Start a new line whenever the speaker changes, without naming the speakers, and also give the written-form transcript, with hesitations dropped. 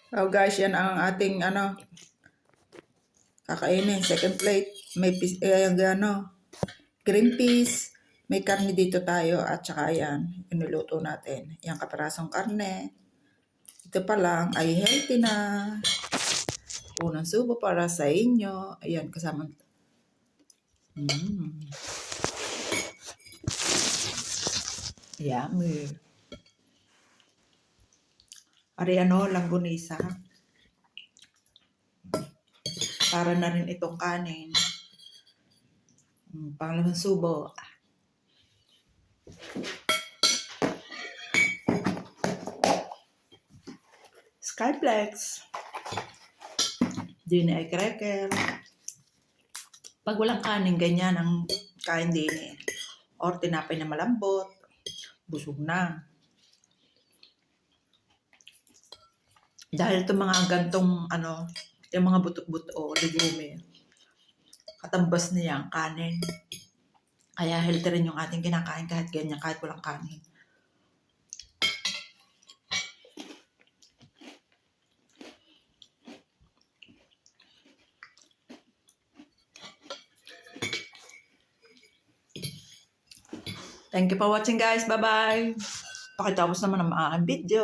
Oh guys, yan ang ating kakainin. Second plate. May green peas. May karne dito tayo at saka yan, inuluto natin. Yung kaparasong karne. Ito pa lang ay healthy na. Unang subo para sa inyo. Ayan, kasama. Yummy. Ariano, langgunisa. Para na rin itong kanin. Pangalawang subo. Skyplex. Dini ay cracker. Pag walang kanin, ganyan ang kain din eh. Or tinapay na malambot. Busog na. Dahil itong mga gantong yung mga buto-buto o legume, katambas niya ang kanin. Kaya healthy rin yung ating kinakain kahit ganyan, kahit walang kanin. Thank you for watching guys. Bye-bye. Pakitapos naman ang mga video.